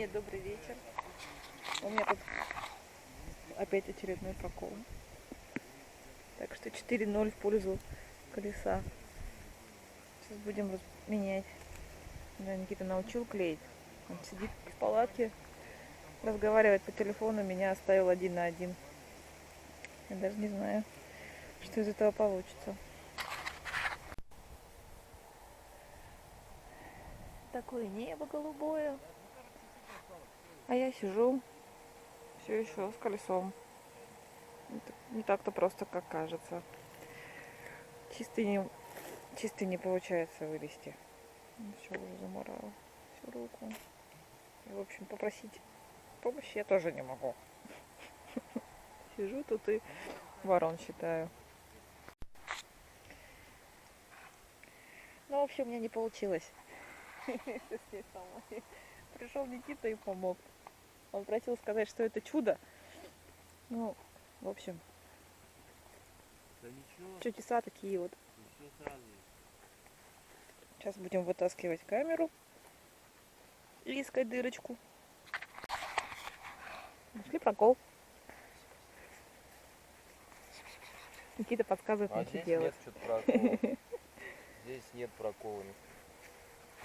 Привет, добрый вечер. У меня тут опять очередной прокол. Так что 4-0 в пользу колеса. Сейчас будем менять. Меня Никита научил клеить. Он сидит в палатке, разговаривает по телефону, меня оставил 1 на 1. Я даже не знаю, что из этого получится. Такое небо голубое. А я сижу все еще с колесом. Не так-то просто, как кажется. Чистый не получается вылезти. Все, уже заморала всю руку. И, в общем, попросить помощи я тоже не могу. Сижу тут и ворон считаю. Ну, в общем, у меня не получилось. Пришел Никита и помог. Он просил сказать, что это чудо. Ну, в общем, да ничего, чудеса такие вот. все сразу. Сейчас будем вытаскивать камеру и искать дырочку. Нашли прокол. Никита подсказывает мне, что Здесь делать. нет что-то прокола. Здесь нет прокола.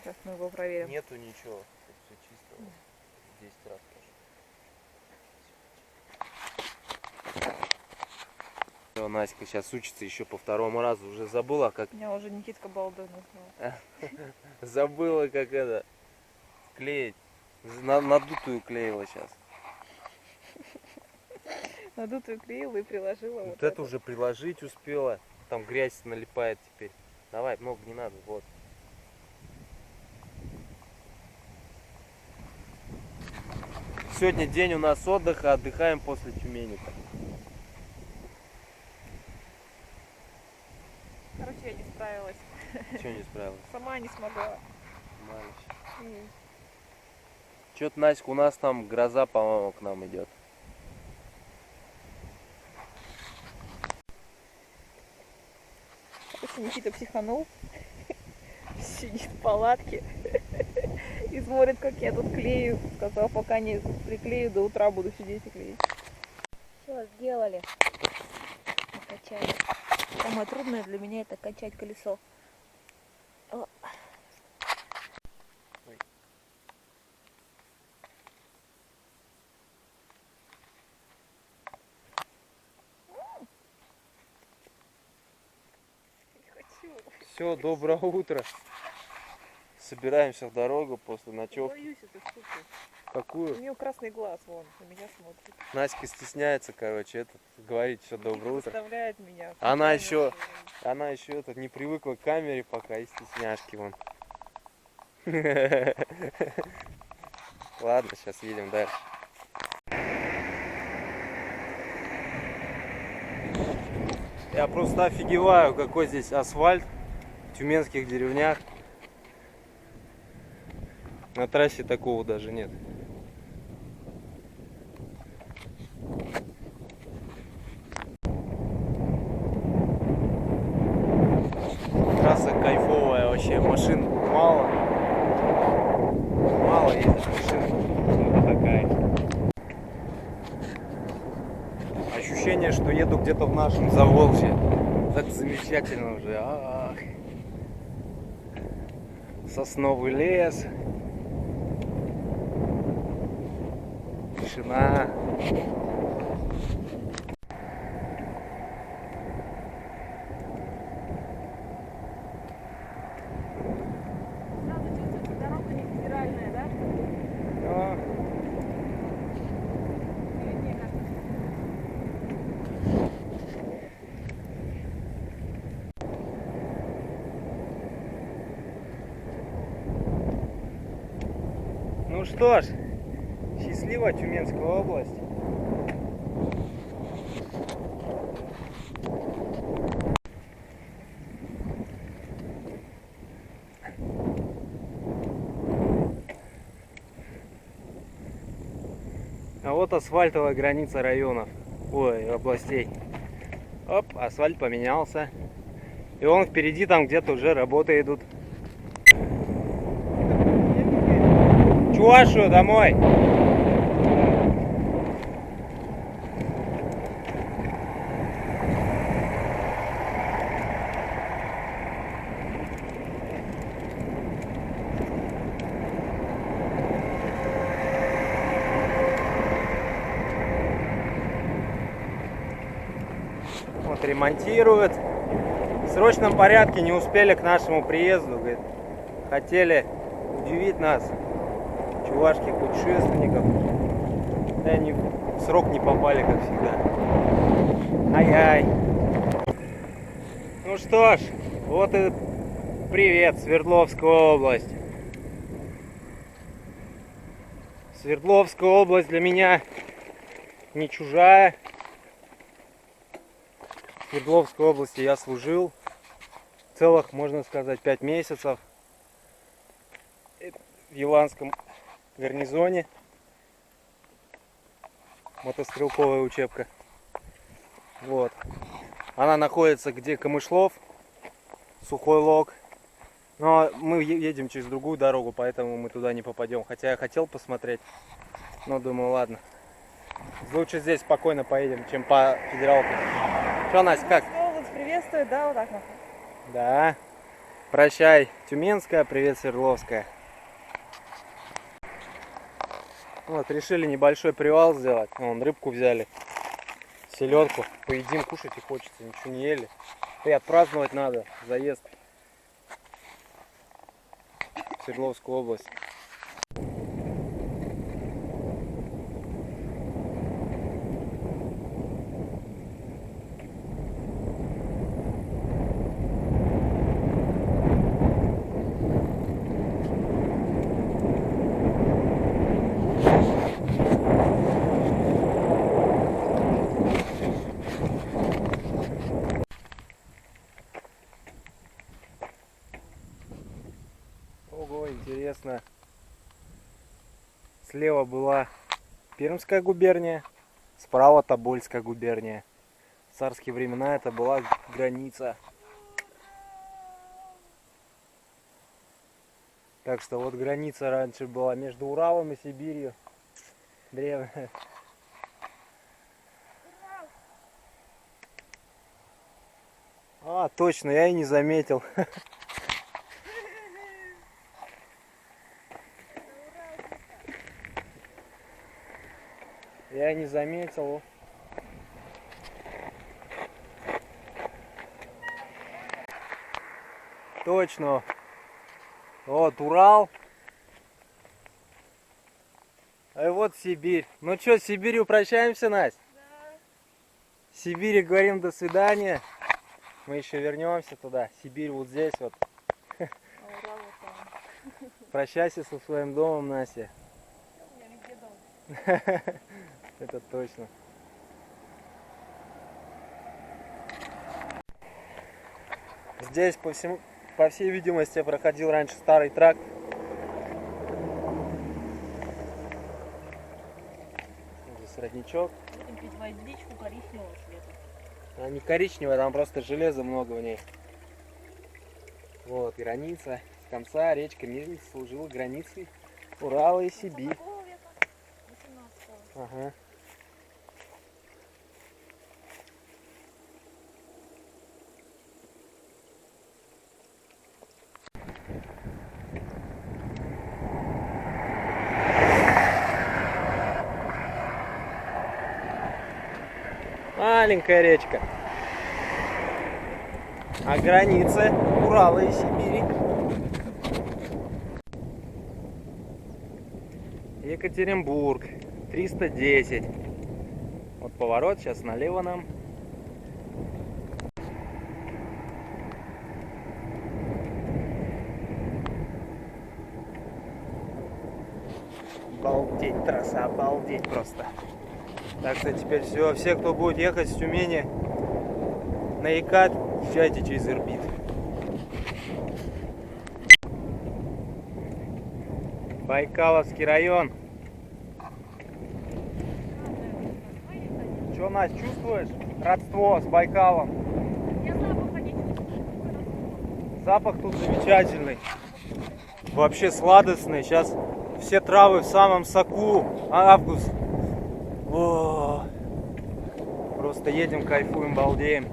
Сейчас мы его проверим. Нету ничего. Тут все чисто. 10 раз тоже. Наська сейчас учится еще по 2-му разу. Уже забыла, как... Меня уже Никитка балдой назвал. Забыла, как это... клеить. Надутую клеила сейчас. Надутую клеила и приложила. Вот это уже приложить успела. Там грязь налипает теперь. Давай, много не надо. Вот. Сегодня день у нас отдыха. Отдыхаем после Тюменика. Короче, я не справилась. Чего не справилась? Сама не смогла. Что-то, Наська, у нас там гроза, по-моему, к нам идет. Короче, Никита психанул. Сидит в палатке и смотрит, как я тут клею. Сказал, пока не приклею, до утра буду сидеть и клеить. Все, сделали. Накачали. Самое трудное для меня это качать колесо. О. Все, доброе утро. Собираемся в дорогу после ночевки. Боюсь этой штуки. У Какую? нее красный глаз, вон, на меня смотрит. Наська стесняется, короче, говорить все доброе утро. Заставляет меня. Она еще этот не привыкла к камере пока и стесняшки вон. Ладно, сейчас едем дальше. Я просто офигеваю, какой здесь асфальт в тюменских деревнях. На трассе такого даже нет. Трасса кайфовая вообще, машин мало. Мало ездит машин. Это такая. Ощущение, что еду где-то в нашем Заволжье. Так замечательно уже. Ах. Сосновый лес. Тишина. Дорога не федеральная, да? Да. Ну что ж, счастливо, Тюменская область. А вот асфальтовая граница районов, ой, областей. Оп, асфальт поменялся. И вон впереди там где-то уже работы идут. Чувашию домой. Вот ремонтируют. В срочном порядке не успели к нашему приезду. Говорит, хотели удивить нас, чувашских путешественников. Да они в срок не попали, как всегда. Ай-ай. Ну что ж, вот и привет, Свердловская область. Свердловская область для меня не чужая. В Свердловской области я служил целых, можно сказать, 5 месяцев в Еланском гарнизоне. Мотострелковая учебка. Вот. Она находится где Камышлов, Сухой Лог. Но мы едем через другую дорогу, поэтому мы туда не попадем. Хотя я хотел посмотреть, но думаю, ладно. Лучше здесь спокойно поедем, чем по федералке. Что, Настя, как? Область приветствует, да, вот так вот. Да. Прощай, Тюменская, привет, Свердловская. Вот, решили небольшой привал сделать. Вон, рыбку взяли, селедку. Поедим, кушать и хочется, ничего не ели. И отпраздновать надо заезд в Свердловскую область. Ого, интересно. Слева была Пермская губерния, справа Тобольская губерния. В царские времена это была граница. Так что вот граница раньше была между Уралом и Сибирью. Древняя. А, точно, я и не заметил. Я не заметил. Точно. Вот Урал. А вот Сибирь. Ну что, с Сибирью прощаемся, Настя? Да. В Сибири говорим до свидания. Мы еще вернемся туда. Сибирь вот здесь вот. А Урал вот там. Прощайся со своим домом, Настя. У меня везде дом. Это точно. Здесь, по всей видимости, проходил раньше старый тракт. Здесь родничок. Будем пить водичку коричневого цвета. Она не коричневая, там просто железа много в ней. Вот, граница. С конца речка Мельница служила границей Урала и Сибирь. Какого века? 18-го. Ага. Маленькая речка. А граница Урала и Сибири. Екатеринбург. 310. Вот поворот, сейчас налево нам. Обалдеть, трасса, обалдеть просто. Так что теперь все, кто будет ехать с Тюмени на Екат, езжайте через Ирбит. Байкаловский район. Что, Настя, чувствуешь родство с Байкалом? Я запаха не чувствую. Запах тут замечательный. Вообще сладостный. Сейчас Все травы в самом соку. Август. О, просто едем, кайфуем, балдеем.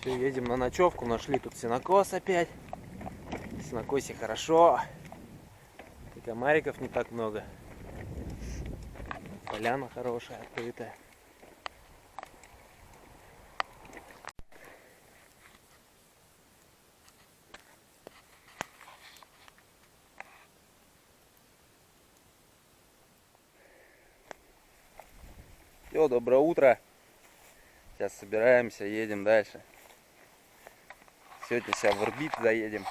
Все, едем на ночевку. Нашли тут сенокос опять. В сенокосе хорошо. И комариков не так много. Поляна хорошая, открытая. Все, доброе утро. Сейчас собираемся, едем дальше. Сегодня себя в Ирбит заедем.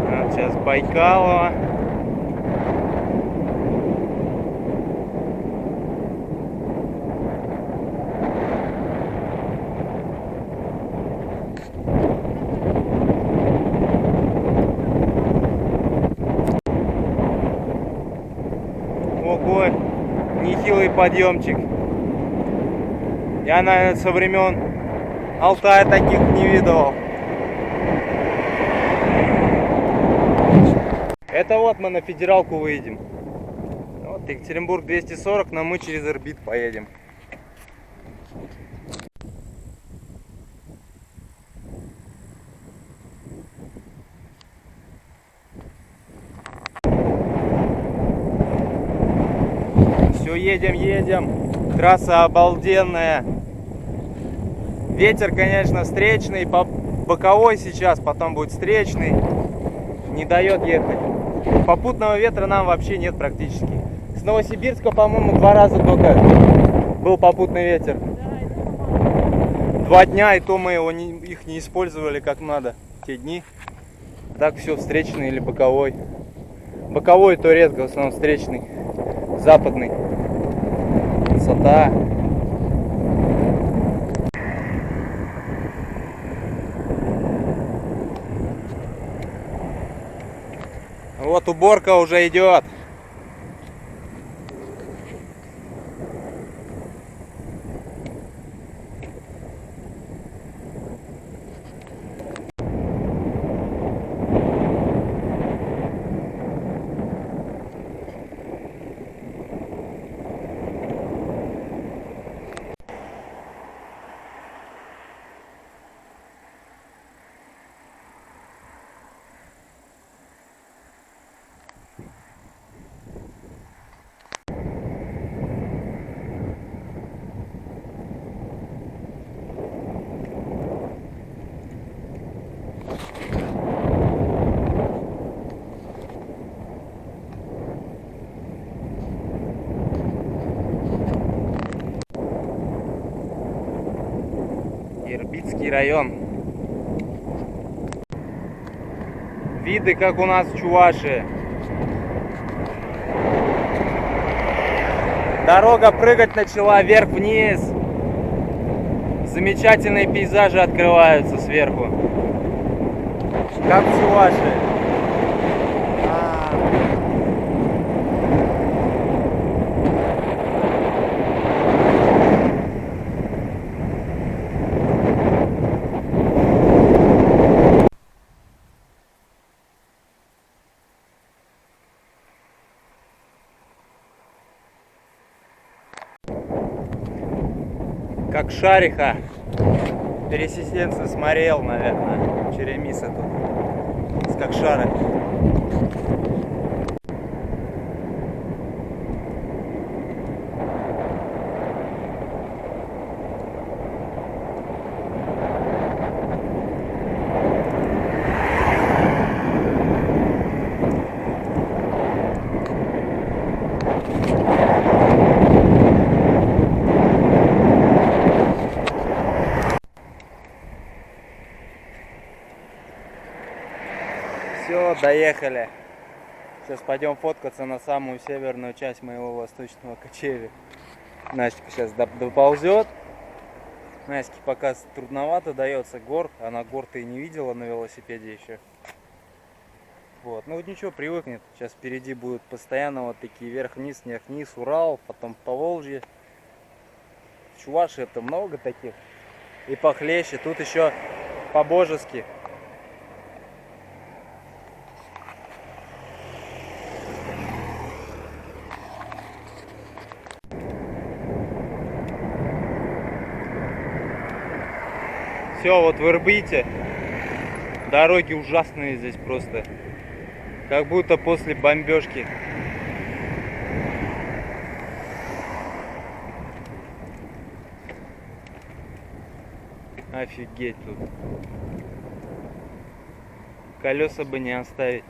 Вот сейчас Байкалово. Ого, нехилый подъемчик. Я, наверное, со времен Алтая таких не видел. Это вот мы на федералку выедем. Вот Екатеринбург 240, но мы через Ирбит поедем. Все, едем. Трасса обалденная. Ветер, конечно, встречный, по боковой сейчас, потом будет встречный. Не дает ехать. Попутного ветра нам вообще нет практически. С Новосибирска, по-моему, 2 раза только был попутный ветер. 2 дня, и то мы их не использовали как надо те дни. Так все встречный или боковой. Боковой то редко, в основном встречный. Западный. Красота. Вот уборка уже идет. Ирбитский район. Виды как у нас в Чувашии. Дорога прыгать начала вверх-вниз. Замечательные пейзажи открываются сверху. Как в Чувашии. Как Шариха. Пересеченцы смотрел, наверное. Черемиса тут. С как шары. Все, доехали. Сейчас пойдем фоткаться на самую северную часть моего восточного кочевья. Настя сейчас доползет. Настя пока трудновато дается гор. Она гор-то и не видела на велосипеде еще. Вот. Ну вот ничего, привыкнет. Сейчас впереди будут постоянно вот такие вверх-вниз, вверх-вниз, Урал, потом Поволжье. В Чувашии это много таких. И похлеще. Тут еще по-божески. Все, вот в Ирбите дороги ужасные здесь просто. Как будто после бомбежки. Офигеть тут. Колеса бы не оставить.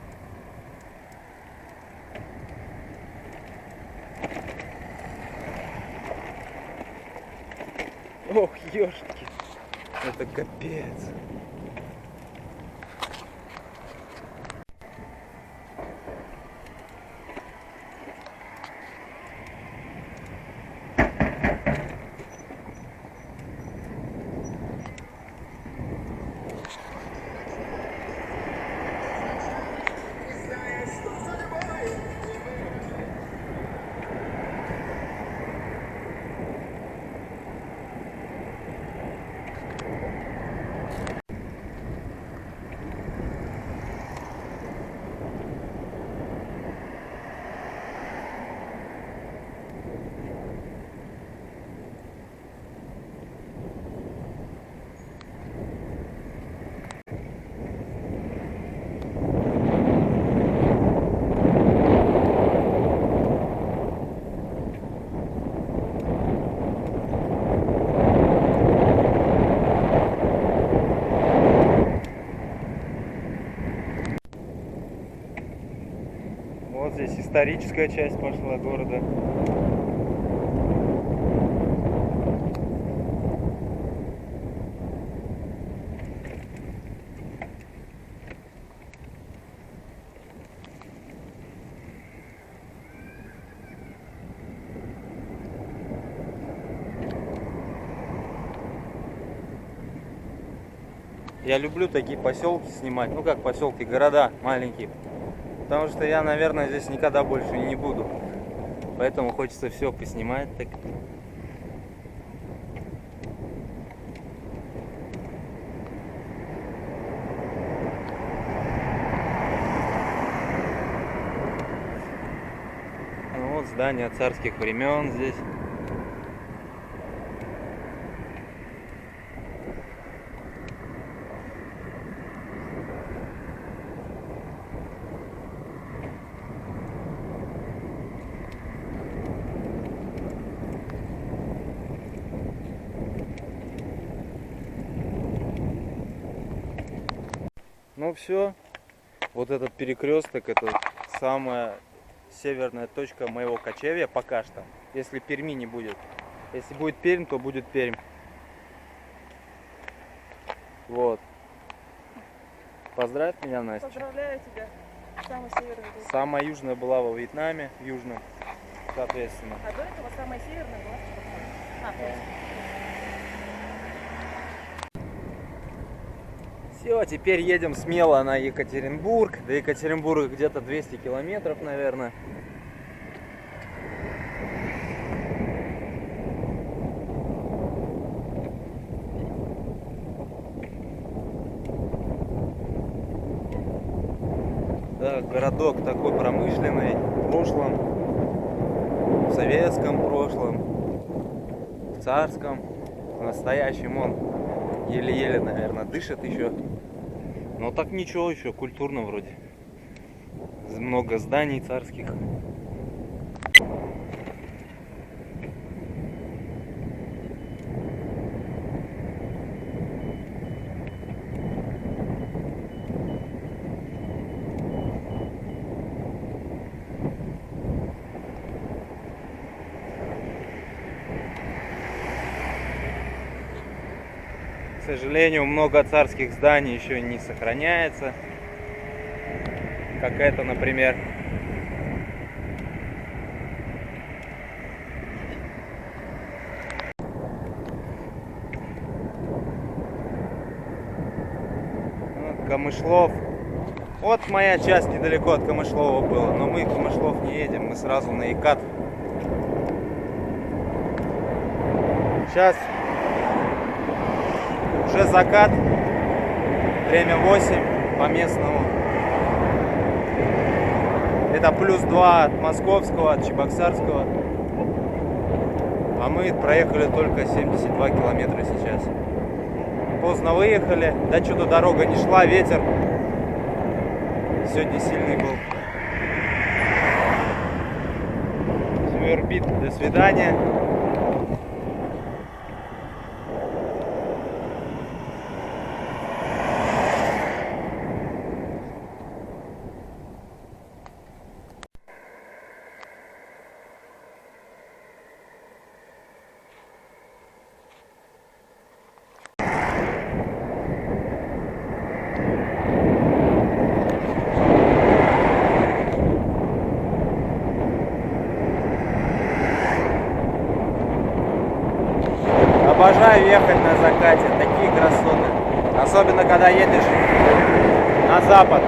Ох, ёшки. Это капец. Вот здесь историческая часть пошла города. Я люблю такие поселки снимать, ну как поселки, города маленькие. Потому что я, наверное, здесь никогда больше не буду. Поэтому хочется все поснимать так. Ну вот здание царских времен здесь. Ну все, вот этот перекресток, это самая северная точка моего кочевья пока что. Если Перми не будет. Если будет Пермь, то будет Пермь. Вот. Поздравь меня, Настя. Поздравляю тебя. Самая северная. Самая южная была во Вьетнаме, в южном, соответственно. А до этого самая северная была в Чебоксарах. Все, теперь едем смело на Екатеринбург. До Екатеринбурга где-то 200 километров, наверное. Да, городок такой промышленный, в прошлом, в советском прошлом, в царском, в настоящем он еле-еле, наверное, дышит еще. Но так ничего, еще культурно вроде. Много зданий царских. К сожалению, много царских зданий еще не сохраняется. Как это, например, Камышлов. Вот моя часть недалеко от Камышлова была, но мы в Камышлов не едем, мы сразу на Икат. Сейчас уже закат, время 8 по местному. Это +2 от Московского, от Чебоксарского. А мы проехали только 72 километра сейчас. Поздно выехали, да что-то дорога не шла, ветер сегодня сильный был. Свербит, до свидания. Обожаю ехать на закате, такие красоты. Особенно когда едешь на запад.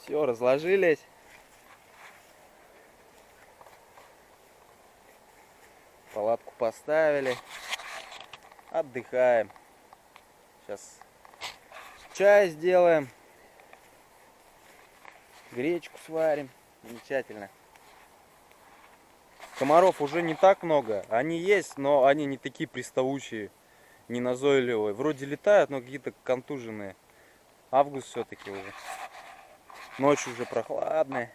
Все, разложились. Палатку поставили. Отдыхаем. Сейчас чай сделаем. Гречку сварим. Замечательно. Комаров уже не так много. Они есть, но они не такие приставучие, не назойливые. Вроде летают, но какие-то контуженные. Август все-таки уже. Ночью уже прохладная.